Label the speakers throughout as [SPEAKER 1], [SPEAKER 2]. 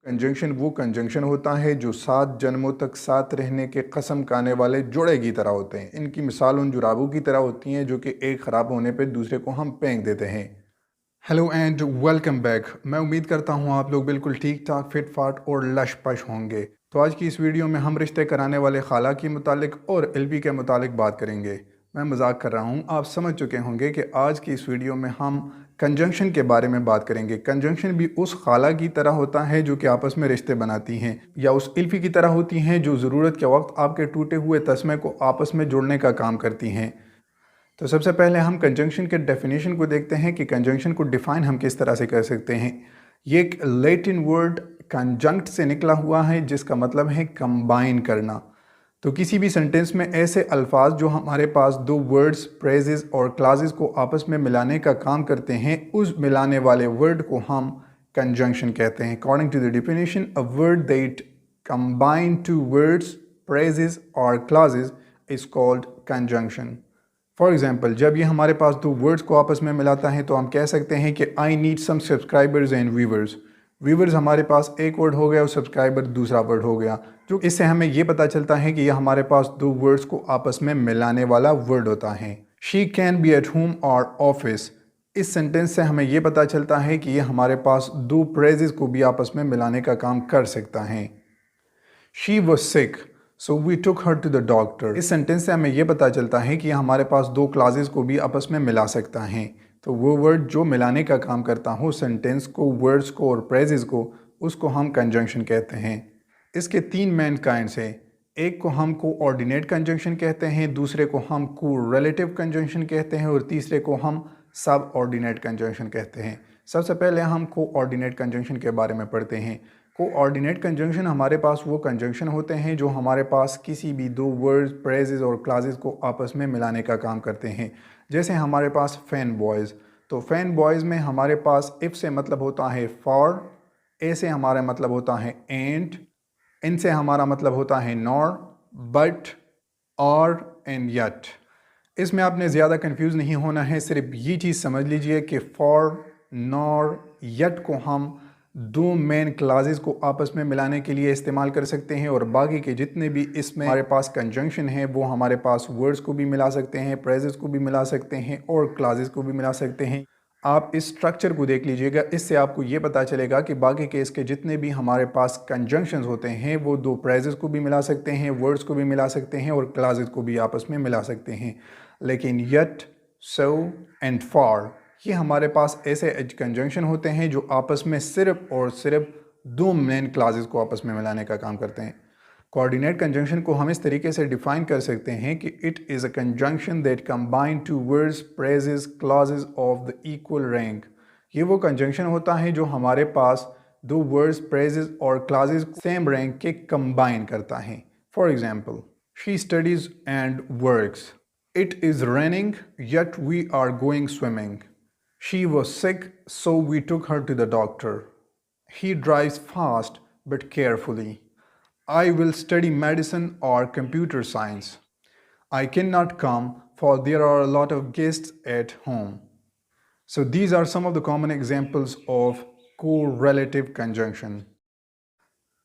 [SPEAKER 1] Conjunction वो conjunction होता है जो 7 जन्मों तक साथ रहने के कसम खाने वाले जोड़े की तरह होते हैं। इनकी मिसाल उन जुराबों की तरह होती हैं जो कि एक ख़राब होने पे दूसरे को हम फेंक देते हैं। Hello and welcome back. मैं उम्मीद करता हूँ आप लोग बिल्कुल ठीक ठाक फिट फाट और लश पश होंगे। तो आज की इस वीडियो में हम रिश्ते कराने वाले खाला के मुतालिक और एलपी के मुतालिक बात करेंगे। मैं मजाक कर रहा हूँ, आप समझ चुके होंगे कि आज की इस वीडियो में हम कंजंक्शन के बारे में बात करेंगे। कंजंक्शन भी उस खाला की तरह होता है जो कि आपस में रिश्ते बनाती हैं, या उस इल्फी की तरह होती हैं जो ज़रूरत के वक्त आपके टूटे हुए तस्मे को आपस में जोड़ने का काम करती हैं। तो सबसे पहले हम कंजंक्शन के डेफिनेशन को देखते हैं कि कंजंक्शन को डिफ़ाइन हम किस तरह से कर सकते हैं। ये एक लैटिन वर्ड कंजंक्ट से निकला हुआ है जिसका मतलब है कंबाइन करना। तो किसी भी सेंटेंस में ऐसे अल्फाज जो हमारे पास दो वर्ड्स, फ्रेजेस और क्लासेस को आपस में मिलाने का काम करते हैं, उस मिलाने वाले वर्ड को हम कंजंक्शन कहते हैं। According to the definition, a word that combine two words, phrases और classes is called conjunction. For example, जब ये हमारे पास दो वर्ड्स को आपस में मिलाता है तो हम कह सकते हैं कि I need some subscribers and viewers. Viewers हमारे पास एक वर्ड हो गया और सब्सक्राइबर दूसरा वर्ड हो गया। जो इससे हमें ये पता चलता है कि ये हमारे पास दो वर्ड्स को आपस में मिलाने वाला वर्ड होता है। She can be at home और ऑफिस, इस सेंटेंस से हमें ये पता चलता है कि ये हमारे पास दो फ्रेजेस को भी आपस में मिलाने का काम कर सकता है। She was sick so we took her to the doctor, इस सेंटेंस से हमें यह पता चलता है कि हमारे पास दो क्लासेस को भी आपस में मिला सकता है। तो वो वर्ड जो मिलाने का काम करता हो सेंटेंस को, वर्ड्स को और फ्रेजेस को, उसको हम कंजंक्शन कहते हैं। इसके तीन मेन काइंड्स हैं। एक को हम कोऑर्डिनेट कंजंक्शन कहते हैं, दूसरे को हम कोरिलेटिव कंजंक्शन कहते हैं और तीसरे को हम सब ऑर्डिनेट कंजंक्शन कहते हैं। सबसे पहले हम कोऑर्डिनेट कंजंक्शन के बारे में पढ़ते हैं। कोऑर्डिनेट कंजंक्शन हमारे पास वो कंजंक्शन होते हैं जो हमारे पास किसी भी दो वर्ड्स, फ्रेजेस और क्लासेस को आपस में मिलाने का काम करते हैं। जैसे हमारे पास फैन बॉयज़, तो फैन बॉयज़ में हमारे पास इफ़ से मतलब होता है फॉर, ए से हमारा मतलब होता है एंड, इन से हमारा मतलब होता है नॉर, बट, और एंड यट। इसमें आपने ज़्यादा कंफ्यूज नहीं होना है, सिर्फ ये चीज़ समझ लीजिए कि फॉर, नॉर, यट को हम दो मेन क्लासेस को आपस में मिलाने के लिए इस्तेमाल कर सकते हैं, और बाकी के जितने भी इसमें हमारे पास कंजंक्शन है वो हमारे पास वर्ड्स को भी मिला सकते हैं, फ्रेजेस को भी मिला सकते हैं और क्लासेस को भी मिला सकते हैं। आप इस स्ट्रक्चर को देख लीजिएगा, इससे आपको ये पता चलेगा कि बाकी केस के जितने भी हमारे पास कंजंक्शंस होते हैं वो दो फ्रेजेस को भी मिला सकते हैं, वर्ड्स को भी मिला सकते हैं और क्लासेस को भी आपस में मिला सकते हैं। लेकिन यट, सो एंड फॉर, ये हमारे पास ऐसे कंजंक्शन होते हैं जो आपस में सिर्फ और सिर्फ दो मेन क्लासेस को आपस में मिलाने का काम करते हैं। कोऑर्डिनेट कंजंक्शन को हम इस तरीके से डिफाइन कर सकते हैं कि it is a conjunction that combine two words, phrases, clauses of the equal rank. ये वो कंजंक्शन होता है जो हमारे पास दो वर्ड्स, फ्रेजेस और क्लॉजेस सेम रैंक के कंबाइन करता है। For example, she studies and works, it is raining yet we are going swimming. She was sick, so we took her to the doctor. He drives fast but carefully. I will study medicine or computer science. I cannot come for there are a lot of guests at home. So these are some of the common examples of correlative conjunction.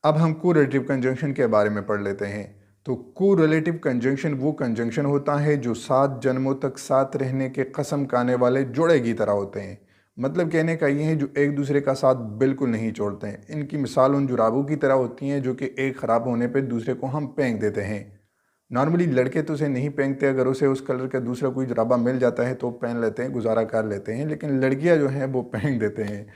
[SPEAKER 1] अब हम correlative conjunction के बारे में पढ़ लेते हैं। तो correlative conjunction वो कंजंक्शन होता है जो 7 जन्मों तक साथ रहने के कसम खाने वाले जोड़े की तरह होते हैं। मतलब कहने का ये है जो एक दूसरे का साथ बिल्कुल नहीं छोड़ते हैं। इनकी मिसाल उन जुराबों की तरह होती हैं जो कि एक ख़राब होने पे दूसरे को हम फेंक देते हैं। नॉर्मली लड़के तो उसे नहीं पहनते, अगर उसे उस कलर का दूसरा कोई जुराबा मिल जाता है तो पहन लेते हैं, गुजारा कर लेते हैं, लेकिन लड़कियां जो हैं वो पहन देते हैं।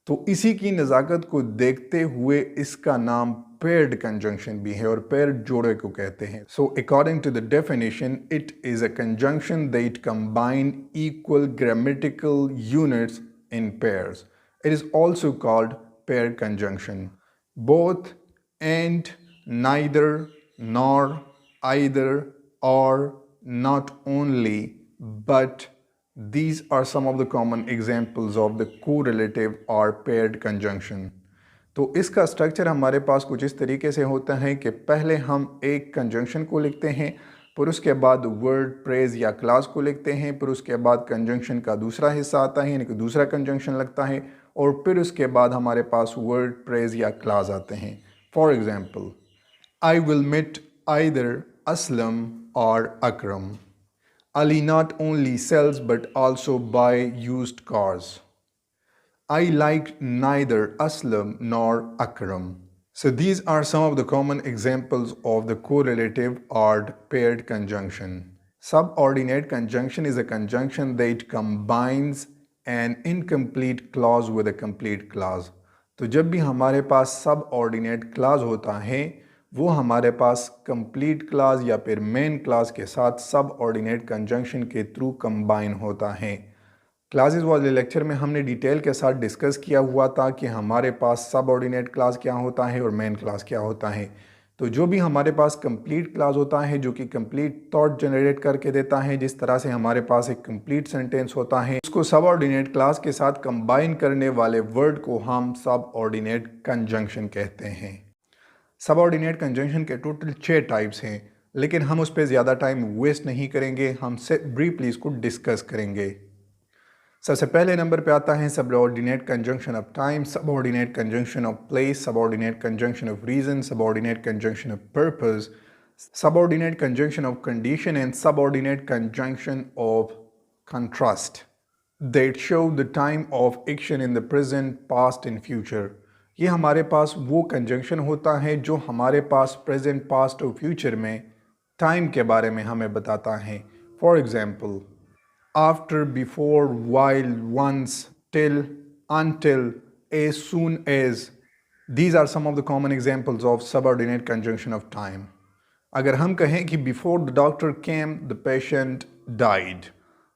[SPEAKER 1] तो इसी की नज़ाकत को देखते हुए इसका नाम पेयर्ड कंजंक्शन भी है और पेयर्ड जोड़े को कहते हैं। So according to the definition, it is a conjunction that combine equal grammatical units in pairs. It is also called paired conjunction. Both, and, neither, nor, either, or, not only, but these are some of the common examples of the correlative or paired conjunction. तो इसका structure हमारे पास कुछ इस तरीके से होता है कि पहले हम एक कंजंक्शन को लिखते हैं, फिर उसके बाद वर्ड, फ्रेज या क्लास को लिखते हैं, फिर उसके बाद कंजंक्शन का दूसरा हिस्सा आता है यानी कि दूसरा कंजंक्शन लगता है, और फिर उसके बाद हमारे पास वर्ड, प्रेज या क्लास आते हैं। For example, I will meet either Aslam और Akram. Ali not only sells but also buy used cars. I like neither Aslam nor Akram. So these are some of the common examples of the correlative or paired conjunction. Subordinate conjunction is a conjunction that combines an incomplete clause with a complete clause. तो जब भी हमारे पास subordinate clause होता है वो हमारे पास complete class या फिर मेन क्लास के साथ सब ऑर्डिनेट कंजंक्शन के थ्रू कंबाइन होता है। क्लासेस वाले लेक्चर में हमने डिटेल के साथ डिस्कस किया हुआ था कि हमारे पास सब ऑर्डिनेट क्लास क्या होता है और मेन क्लास क्या होता है। तो जो भी हमारे पास कंप्लीट क्लास होता है जो कि कंप्लीट थॉट जनरेट करके देता है, जिस तरह से हमारे पास एक कंप्लीट सेंटेंस होता है, उसको सब ऑर्डिनेट क्लास के साथ कंबाइन करने वाले वर्ड को हम सब ऑर्डिनेट कंजंक्शन कहते हैं। सबऑर्डिनेट कंजंक्शन के टोटल 6 टाइप्स हैं, लेकिन हम उस पर ज़्यादा टाइम वेस्ट नहीं करेंगे, हम से ब्रीफली इसको डिस्कस करेंगे। सबसे पहले नंबर पे आता है subordinate conjunction of time, subordinate conjunction of place, subordinate conjunction of reason, subordinate conjunction of purpose, subordinate conjunction of condition and subordinate conjunction of contrast that show the time of action in the present, past and future. ये हमारे पास वो conjunction होता है जो हमारे पास present, past और फ्यूचर में टाइम के बारे में हमें बताता है। For example, after, before, while, once, till, until, as soon as, these are some of the common examples of subordinate conjunction of time. अगर हम कहें कि before the doctor came the patient died,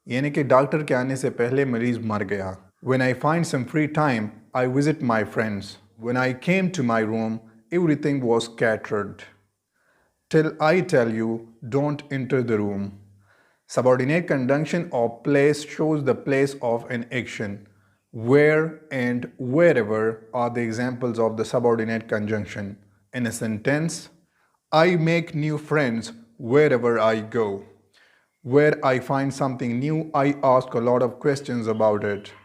[SPEAKER 1] यानी कि डॉक्टर के आने से पहले मरीज मर गया। When I find some free time, I visit my friends. When I came to my room, everything was scattered. Till I tell you, don't enter the room. Subordinate conjunction of place shows the place of an action. Where and wherever are the examples of the subordinate conjunction. In a sentence, I make new friends wherever I go. Where I find something new, I ask a lot of questions about it.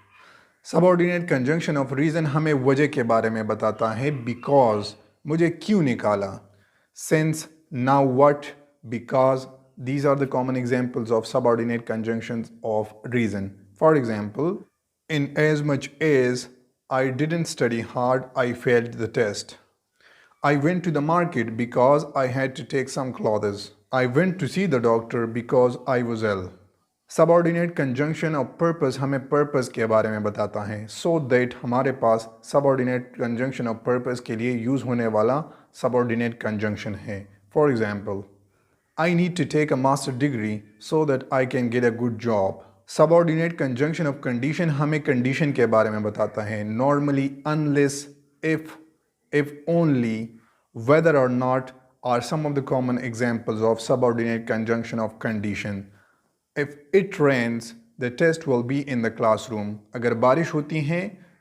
[SPEAKER 1] Subordinate conjunction of reason हमें वजह के बारे में बताता है। Because, मुझे क्यों निकाला। Since, now, what, because, these are the common examples of subordinate conjunctions of reason. For example, in as much as I didn't study hard, I failed the test. I went to the market because I had to take some clothes. I went to see the doctor because I was ill. Subordinate conjunction of purpose हमें purpose के बारे में बताता है। So that हमारे पास subordinate conjunction of purpose के लिए यूज़ होने वाला सबऑर्डिनेट कंजंक्शन है। For example, I need to take a master degree so that I can get a good job. Subordinate conjunction of condition हमें कंडीशन के बारे में बताता है। Normally, unless, if only, whether or not are some of the common examples of subordinate conjunction of condition. If it rains, the test will be in the classroom. अगर बारिश होती है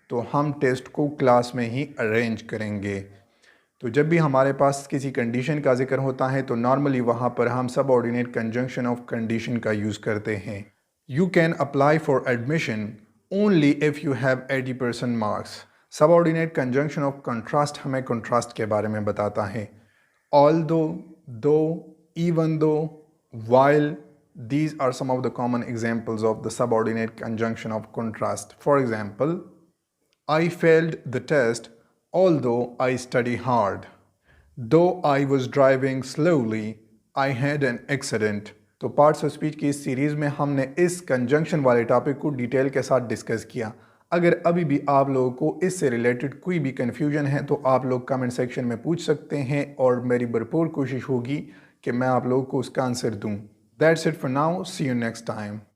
[SPEAKER 1] तो हम टेस्ट को क्लास में ही अरेंज करेंगे। तो जब भी हमारे पास किसी कंडीशन का जिक्र होता है तो नॉर्मली वहाँ पर हम सबऑर्डिनेट कंजंक्शन ऑफ कंडीशन का यूज़ करते हैं। You can apply for admission only if you have 80% marks. Subordinate conjunction of contrast हमें कंट्रास्ट के बारे में बताता है। Although, though, even though, while, these are some of the common examples of the subordinate conjunction of contrast. For example, I failed the test although I study hard. Though I was driving slowly, I had an accident. तो parts of speech की इस series में हमने इस conjunction वाले topic को detail के साथ डिस्कस किया। अगर अभी भी आप लोगों को इससे रिलेटेड कोई भी कन्फ्यूजन है तो आप लोग कमेंट सेक्शन में पूछ सकते हैं और मेरी भरपूर कोशिश होगी कि मैं आप लोगों को उसका आंसर दूँ। That's it for now. See you next time.